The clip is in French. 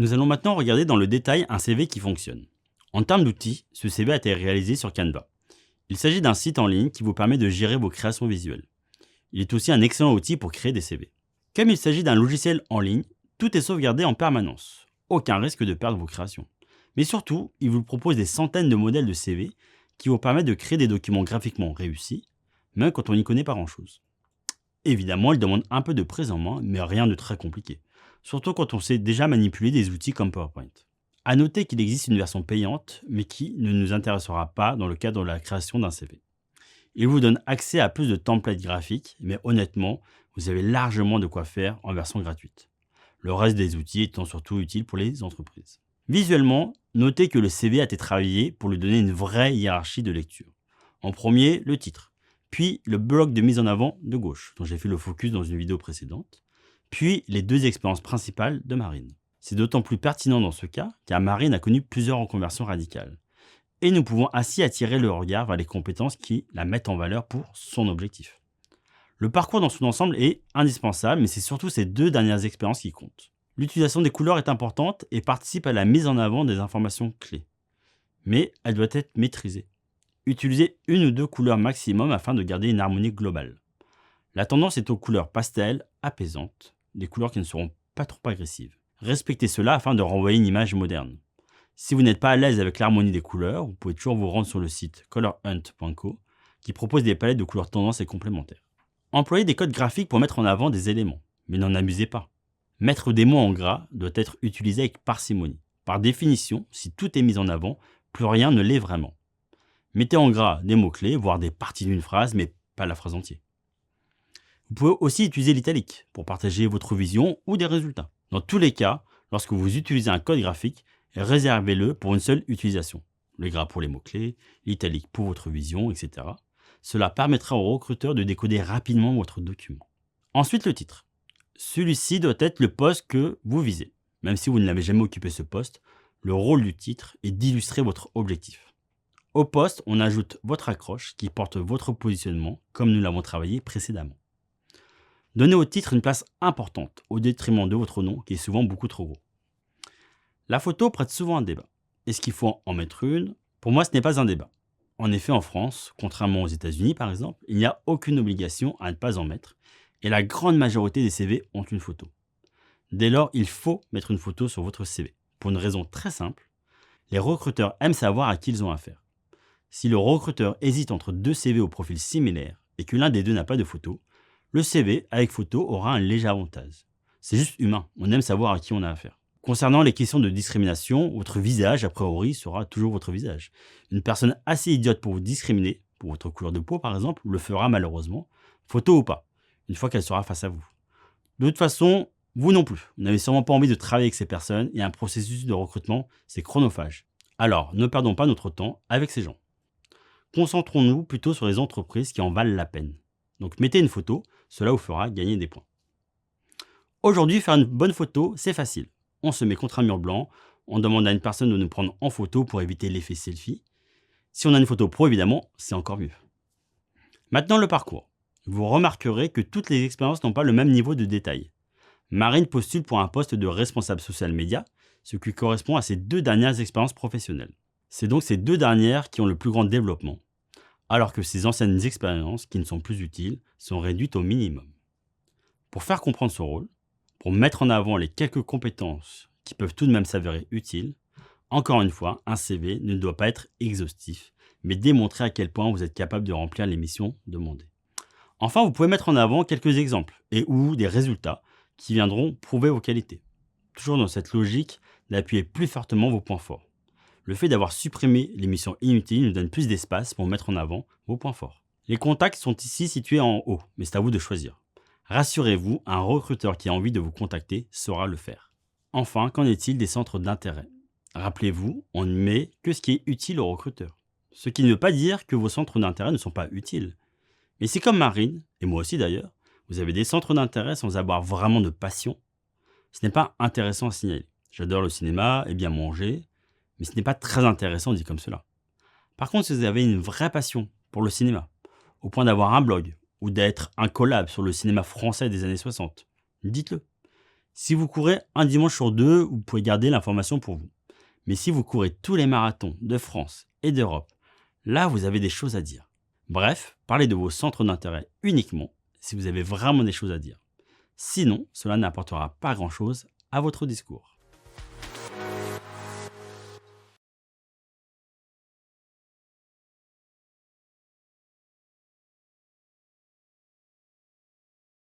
Nous allons maintenant regarder dans le détail un CV qui fonctionne. En termes d'outils, ce CV a été réalisé sur Canva. Il s'agit d'un site en ligne qui vous permet de gérer vos créations visuelles. Il est aussi un excellent outil pour créer des CV. Comme il s'agit d'un logiciel en ligne, tout est sauvegardé en permanence. Aucun risque de perdre vos créations. Mais surtout, il vous propose des centaines de modèles de CV qui vous permettent de créer des documents graphiquement réussis, même quand on n'y connaît pas grand-chose. Évidemment, il demande un peu de prise en main, mais rien de très compliqué. Surtout quand on sait déjà manipuler des outils comme PowerPoint. À noter qu'il existe une version payante, mais qui ne nous intéressera pas dans le cadre de la création d'un CV. Il vous donne accès à plus de templates graphiques, mais honnêtement, vous avez largement de quoi faire en version gratuite. Le reste des outils étant surtout utiles pour les entreprises. Visuellement, notez que le CV a été travaillé pour lui donner une vraie hiérarchie de lecture. En premier, le titre, puis le bloc de mise en avant de gauche, dont j'ai fait le focus dans une vidéo précédente, puis les deux expériences principales de Marine. C'est d'autant plus pertinent dans ce cas, car Marine a connu plusieurs reconversions radicales. Et nous pouvons ainsi attirer le regard vers les compétences qui la mettent en valeur pour son objectif. Le parcours dans son ensemble est indispensable, mais c'est surtout ces deux dernières expériences qui comptent. L'utilisation des couleurs est importante et participe à la mise en avant des informations clés. Mais elle doit être maîtrisée. Utilisez une ou deux couleurs maximum afin de garder une harmonie globale. La tendance est aux couleurs pastel, apaisantes, des couleurs qui ne seront pas trop agressives. Respectez cela afin de renvoyer une image moderne. Si vous n'êtes pas à l'aise avec l'harmonie des couleurs, vous pouvez toujours vous rendre sur le site colorhunt.co qui propose des palettes de couleurs tendances et complémentaires. Employez des codes graphiques pour mettre en avant des éléments, mais n'en abusez pas. Mettre des mots en gras doit être utilisé avec parcimonie. Par définition, si tout est mis en avant, plus rien ne l'est vraiment. Mettez en gras des mots-clés, voire des parties d'une phrase, mais pas la phrase entière. Vous pouvez aussi utiliser l'italique pour partager votre vision ou des résultats. Dans tous les cas, lorsque vous utilisez un code graphique, réservez-le pour une seule utilisation. Le gras pour les mots-clés, l'italique pour votre vision, etc. Cela permettra au recruteur de décoder rapidement votre document. Ensuite, le titre. Celui-ci doit être le poste que vous visez. Même si vous ne l'avez jamais occupé ce poste, le rôle du titre est d'illustrer votre objectif. Au poste, on ajoute votre accroche qui porte votre positionnement, comme nous l'avons travaillé précédemment. Donnez au titre une place importante, au détriment de votre nom, qui est souvent beaucoup trop gros. La photo prête souvent un débat. Est-ce qu'il faut en mettre une? Pour moi, ce n'est pas un débat. En effet, en France, contrairement aux États-Unis par exemple, il n'y a aucune obligation à ne pas en mettre, et la grande majorité des CV ont une photo. Dès lors, il faut mettre une photo sur votre CV, pour une raison très simple. Les recruteurs aiment savoir à qui ils ont affaire. Si le recruteur hésite entre deux CV au profil similaire et que l'un des deux n'a pas de photo, le CV avec photo aura un léger avantage. C'est juste humain, on aime savoir à qui on a affaire. Concernant les questions de discrimination, votre visage, a priori, sera toujours votre visage. Une personne assez idiote pour vous discriminer, pour votre couleur de peau par exemple, le fera malheureusement, photo ou pas, une fois qu'elle sera face à vous. De toute façon, vous non plus. Vous n'avez sûrement pas envie de travailler avec ces personnes et un processus de recrutement, c'est chronophage. Alors, ne perdons pas notre temps avec ces gens. Concentrons-nous plutôt sur les entreprises qui en valent la peine. Donc mettez une photo, cela vous fera gagner des points. Aujourd'hui, faire une bonne photo, c'est facile. On se met contre un mur blanc, on demande à une personne de nous prendre en photo pour éviter l'effet selfie. Si on a une photo pro, évidemment, c'est encore mieux. Maintenant, le parcours. Vous remarquerez que toutes les expériences n'ont pas le même niveau de détail. Marine postule pour un poste de responsable social média, ce qui correspond à ses deux dernières expériences professionnelles. C'est donc ces deux dernières qui ont le plus grand développement, alors que ses anciennes expériences, qui ne sont plus utiles, sont réduites au minimum. Pour faire comprendre son rôle, pour mettre en avant les quelques compétences qui peuvent tout de même s'avérer utiles, encore une fois, un CV ne doit pas être exhaustif, mais démontrer à quel point vous êtes capable de remplir les missions demandées. Enfin, vous pouvez mettre en avant quelques exemples et ou des résultats qui viendront prouver vos qualités. Toujours dans cette logique d'appuyer plus fortement vos points forts. Le fait d'avoir supprimé les missions inutiles nous donne plus d'espace pour mettre en avant vos points forts. Les contacts sont ici situés en haut, mais c'est à vous de choisir. Rassurez-vous, un recruteur qui a envie de vous contacter saura le faire. Enfin, qu'en est-il des centres d'intérêt? Rappelez-vous, on ne met que ce qui est utile au recruteur. Ce qui ne veut pas dire que vos centres d'intérêt ne sont pas utiles. Mais c'est comme Marine, et moi aussi d'ailleurs, vous avez des centres d'intérêt sans avoir vraiment de passion. Ce n'est pas intéressant à signaler. J'adore le cinéma et bien manger, mais ce n'est pas très intéressant dit comme cela. Par contre, si vous avez une vraie passion pour le cinéma, au point d'avoir un blog, ou d'être un collab sur le cinéma français des années 60, dites-le. Si vous courez un dimanche sur deux, vous pouvez garder l'information pour vous. Mais si vous courez tous les marathons de France et d'Europe, là vous avez des choses à dire. Bref, parlez de vos centres d'intérêt uniquement si vous avez vraiment des choses à dire. Sinon, cela n'apportera pas grand-chose à votre discours.